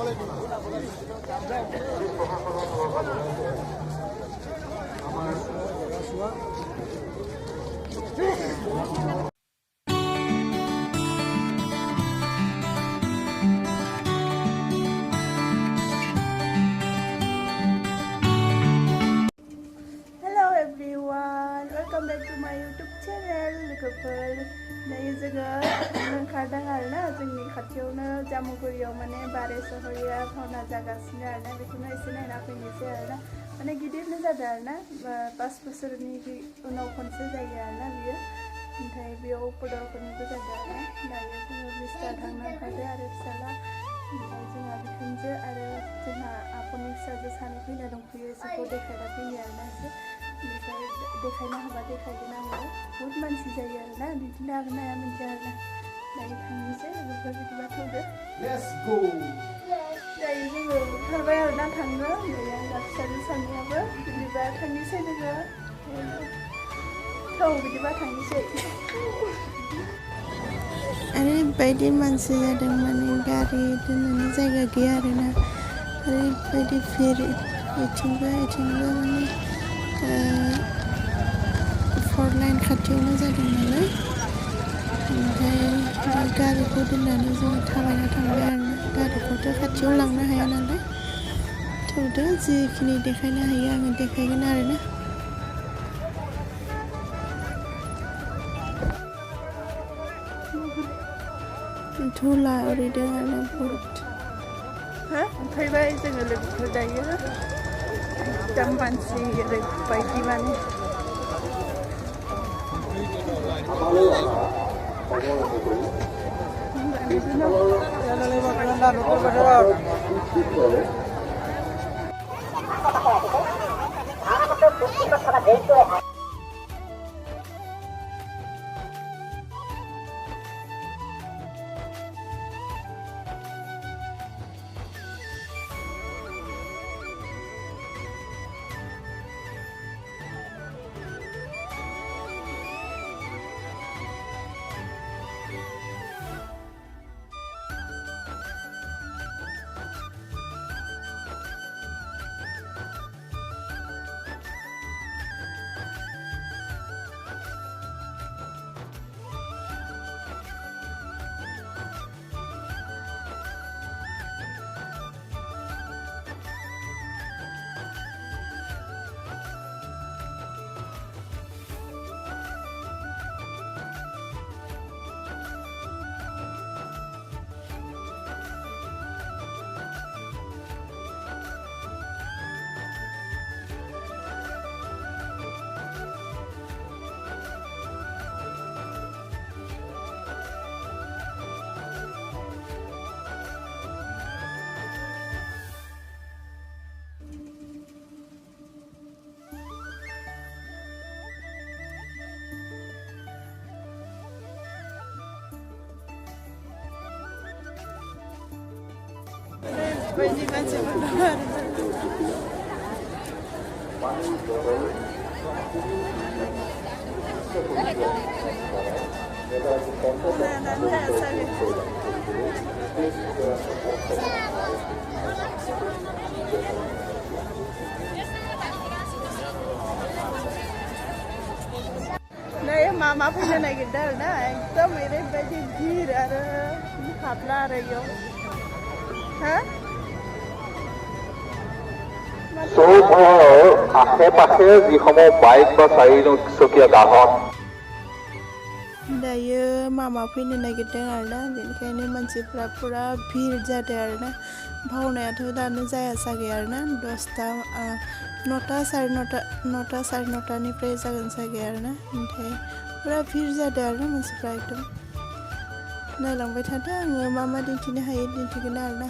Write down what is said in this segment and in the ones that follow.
everyone, welcome back to my YouTube channel. लोगोफोर दायो जोङो ओंखारदों आरोना जोंनि खाथियावनो जामुगुरियाव माने बारेसहारिया बहाona जागासिनो आरोना बेखौनो एसे नायना फैनोसै आरोना माने गिदिरनो जादों आरोना 5 बोसोरनि उनाव खनसे जायो आरोना बियो ओमफ्राय बेयाव पदरफोरनिबो जादों आरोना दायो जोङो बिस्ता थांनो ओंखारदों आरो फिसाला ओमफ्राय जोंहा बिखुनजो आरो जोंहा आफानि फिसाजो सानै फैना दंफैयो एसेखौ देखायना फैनो आरोना एसे बेनिफ्राय देखायनो हाबा देखायगोन आङो बुहुत मानसि जायो आरोना दिन्थिनो हागोन ना हाया मिन्थिया आरोना दायो थांनोसै लोगोफोर बिदिबा थौदो दायो जोङो ओंखारबाय आरोना थांनो ओमफ्राय आंना फिसाजो सानैयाबो बिदिबा थांनोसै जोङो थौ बिदिबा थांनोसै ओरैबायदि मानसि जादों माने गारि दोननो जायगा गैया आरोना ओरैबायदि भिर बिथिंबो माने 4 लाइन खाथियावनो जादों नालाय ओमफ्राय गारिखौ दोननानै जोङो थाबायना थांबाय आरोना गारिखौथ' खाथियाव लांनो हाया नालाय थौदो जिखिनि देखायनो हायो आङो देखायगोन आरोना धुला उरिदों आरोना बुहुत फैबाय जोङो लोगोफोर दायो एकदम मानसि ओरैबायदि माने बायदि मानसिफोर दं दायो मामा फैनो नागिरदों आरोना एकदम ओरैबायदि भिर आरो हाबला आरो इयाव आसे-पासे जिखिनि बाइक बा 4 चकिया गाहन दायो मामा फैनो नागिरदों आरोना बेनिखायनो मानसिफ्रा पुरा भिर जादों आरोना बहाonaयाथ' दानो जायासागै आरोना 10टा 9टा 9:30निफ्राय जागोन सागै आरोना ओमफ्राय पुरा भिर जादों आरोना मानसिफ्रा एकदम नायलांबाय थादो आङो मा दिन्थिनो हायो दिन्थिगोन आरोना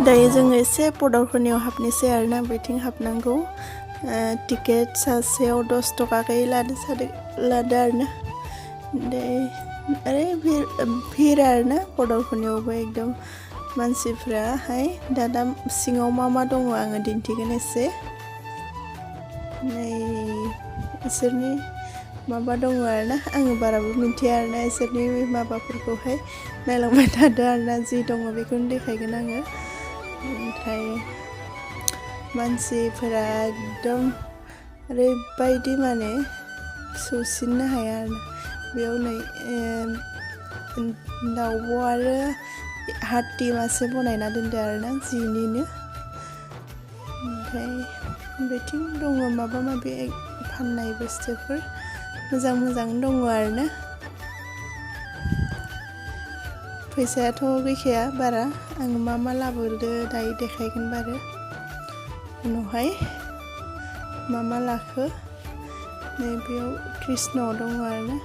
दायो जोङो एसे पदरफोरनियाव हाबनोसै आरोना बेथिं हाबनांगौ टिकेट सासेयाव 10 टकाकै लादो आरोना अरे भिर आरोना बडरफोरनियावबो एकदम मानसिफ्राहाय दा सिङाव मा दङ आङो दिन्थिगोन एसे नै इसोरनि माबा दङ आरोना आङो बाराबो मिन्थिया आरोना इसोरनि माबाफोरखौहाय नायलांबाय थादो आरोना जि दङ बेखौनो देखायगोन आङो ओमफ्राय मानसिफोरा एकदम ओरैबायदि माने सौसिननो हाया आरोना बेयाव नै दाउब' आरो हाथि मासे बनायना दोनदो आरोना जिनिनो ओमफ्राय बेथिं दङ माबा माबि फाननाय बुस्थुफोर मोजां दङ आरोना फैसायाथ' गैखाया बारा आं मा लाबोदो दायो देखायगोन बारो उनावहाय मा लाखो नै बेयाव कृष्ण दङ आरोना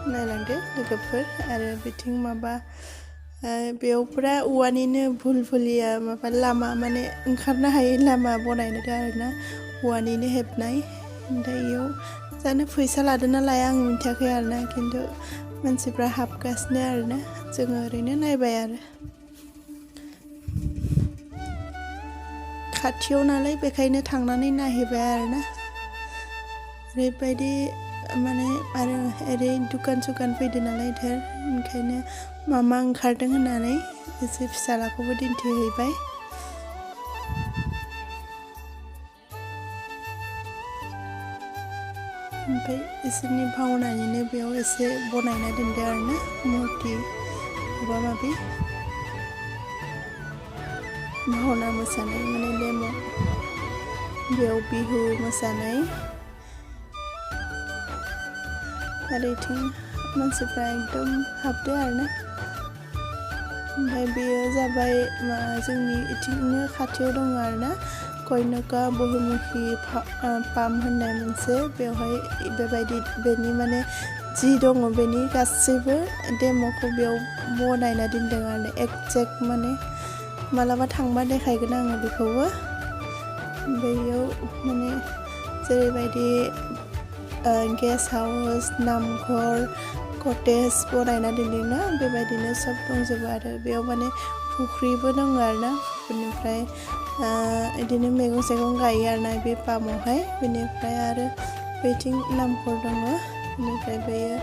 नायलांदो लोगोफोर आरो बिथिं माबा बेयाव पुरा औवानिनो भुलभुलिया माबा लामा माने ओंखारनो हायै लामा बनायदो आरोना औवानिनो हेबनाय ओमफ्राय इयाव जानो फैसा लादों ना लाया आं मिन्थियाखै आरोना खिन्थु मानसिफ्रा हाबगासिनो आरोना जोङो ओरैनो नायबाय आरो खाथियाव नालाय बेखायनो थांनानै नायहैबाय आरोना ओरैबायदि माने आरो ओरै दुखान फैदो नालाय धोर ओंखायनो मा ओंखारदों होननानै एसे फिसालाखौबो दिन्थिहैबाय ओमफ्राय इसोरनि भावनानिनो बेयाव एसे बनायना दोनदो आरोना मुर्ति माबा माबि बहाना मोसानाय माने डेम' बेयाव बिहु मोसानाय आरो इथिं मानसिफ्रा एकदम हाबदो आरोना ओमफ्राय बेयो जाबाय जोंनि इथिंनो खाथियाव दङ आरोना कयनका बहुमुखि पाम होननाय मोनसे बेवहाय बेबायदि बेनि माने जि दङ बेनि गासैबो डेम'खौ बेयाव बनायना दोनदों आरो एक्जेक्ट माने मालाबा थांबा देखायगोन आङो बेखौबो बेयाव माने जेरैबायदि गेस्ट हाउस नामघर कटेज बनायना दोनदोंना बेबायदिनो सब दंजोबो आरो बेयाव माने फुख्रिबो दङ आरोना बेनिफ्राय बिदिनो मैगं थाइगं गायो आरोना बे पामावहाय बेनिफ्राय आरो बेथिं नामघर दङ बेनिफ्राय बेयो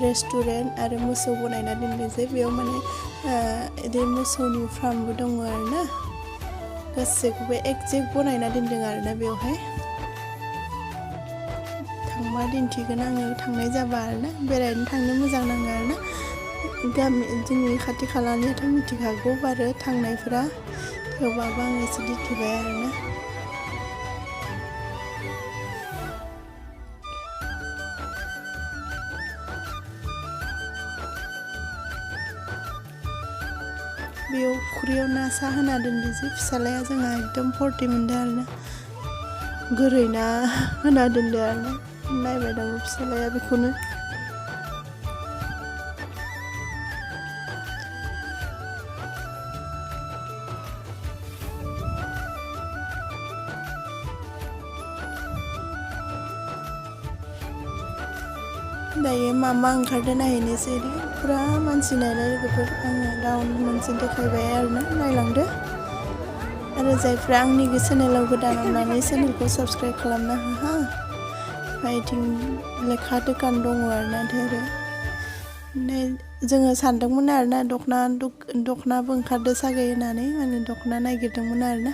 रेस्टुरेन्ट आरो मोसौ बनायना दोनदों जे बेयाव माने बिदि मोसौनि फार्मबो दङ आरोना गासैखौबो एक्जेक्ट बनायना दोनदों आरोना बेवहाय थांबा दिन्थिगोन आङो थांनाय जाबा आरोना बेरायनो थांनो मोजां नाङो आरोना गामि जोंनि खाथि खालानियाथ' मिथिखागौ बारो थांनायफोरा थेवबाबो आं एसे दिन्थिबाय आरोना बेयाव फुख्रियाव ना सा होना दोनदो जे फिसालाया जोंहा एकदम फुरथि मोनदो आरोना गोरै ना होना दोनदो आरोना नायबाय दङ फिसालाया बेखौनो दायो मा ओंखारदो नायहैनोसै पुरा मानसि नायलाय लोगोफोर आङो राउन्ड मोनसे देखायबाय आरोना नायलांदो आरो जायफ्रा आंनि चेनेलाव गोदान अननानै चेनेलखौ साबस्क्राइब खालामना हो बेथिं लेखा दुखान दङ आरोना धोरो जोङो सानदोंमोन आरोना दख'नाबो ओंखारदो सागे होननानै माने दख'ना नागिरदोंमोन आरोना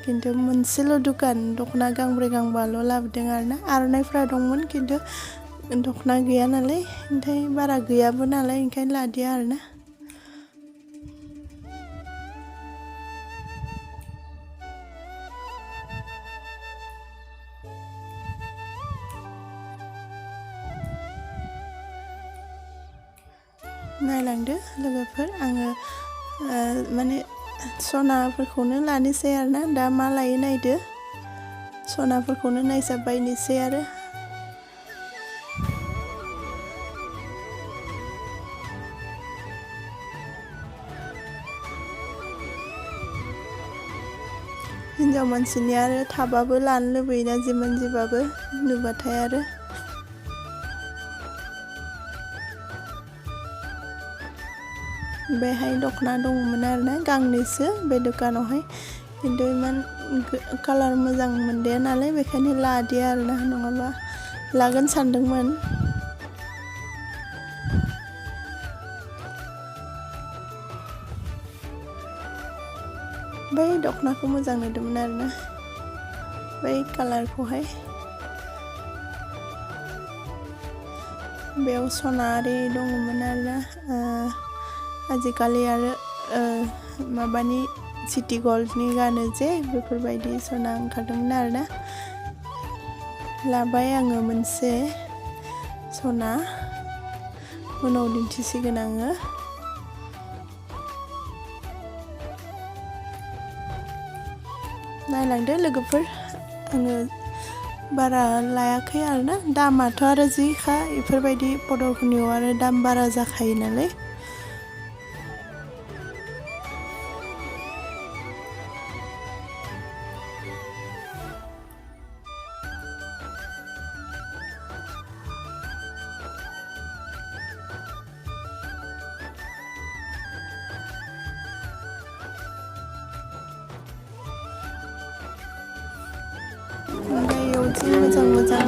खिन्थु मोनसेल' दुखान दख'ना गांब्रै गांबाल' लाबोदों आरोना आर'नाइफ्रा दंमोन खिन्थु दख'ना गैया नालाय ओमफ्राय बारा गैयाबो नालाय ओंखायनो लादिया आरोना नायलांदो लोगोफोर आङो माने सनाफोरखौनो लानोसै आरोना दा मा लायो नायदो सनाफोरखौनो नायजाबायनोसै आरो हिन्जाव मानसिनि आरो थाबाबो लानो लुबैयोना जिमान जिबाबो नुबाथाय आरो बेहाय दख'ना दंमोन आरोना गांनैसो बे दुकानावहाय खिन्थु इमान कालार मोजां मोनदिया नालाय बेखायनो लादिया आरोना नङाबा लागोन सानदोंमोन बै दख'नाखौ मोजां नुदोंमोन आरोना बै कालारखौहाय बेयाव सना आरि दङमोन आरोना आजिखालि आरो माबानि सिटि गोल्डनि गानो जे बेफोरबायदि सना ओंखारदोंमोन आरोना लाबाय आङो मोनसे सना उनाव दिन्थिसिगोन आङो नायलांदो लोगोफोर आङो बारा लायाखै आरोना दामाथ' आरो जिखा बेफोरबायदि बड'फोरनियाव आरो दाम बारा जाखायो नालाय मोजां मोजां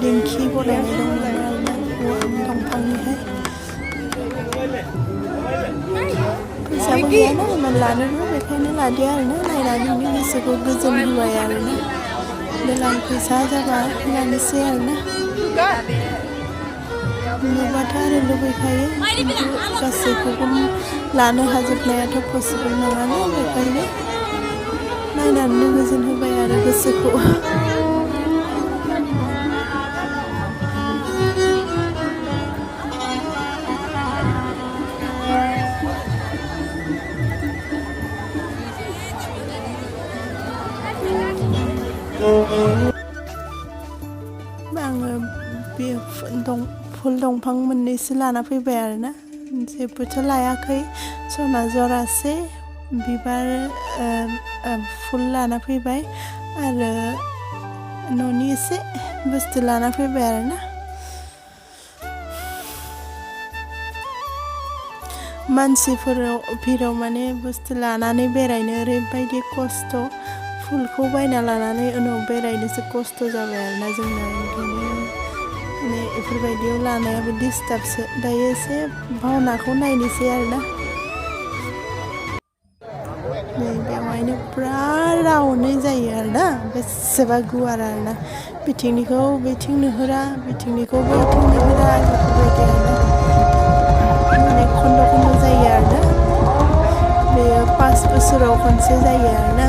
दिंखि बनायनाय दंमोन आरोना दंफांनिहाय फैसाबो गैयाना इमान लानोबो बेखायनो लादिया आरोना नायनानैनो गोसोखौ गोजोन होबाय आरोना देलां फैसा जाबा लानोसै आरोना नुबाथाय आरो लुबैखायो खिन्थु गासैखौबो लानो हाजोबनायाथ' पसिबोल नङाना बेखायनो नायनानैनो गोजोन होबाय आरो गोसोखौ आङो बे फुल दंफां मोननैसो लाना फैबाय आरोना जेबोथ' लायाखै सना जरासे बिबार फुल लाना फैबाय आरो न'नि एसे बुस्थु लाना फैबाय आरोना मानसिफोराव भिराव माने बुस्थु लानानै बेरायनो ओरैबायदि खस्थ' फुलखौ बायना लानानै उनाव बेरायनोसो खस्थ' जाबाय आरोना जोंना ओंखायनो माने बेफोरबायदियाव लानायाबो डिस्टार्बसो दायो एसे भावनाखौ नायनोसै आरोना नै बेवहायनो पुरा राउन्डै जायो आरोना बेसेबा गुवार आरोना बिथिंनिखौ बिथिं नुहोरा बिथिंनिखौ बैथिं नुहोरा बेफोरबायदि आरोना माने खन्द' खन्द' जायो आरोना बेयो 5 बोसोराव खनसे जायो आरोना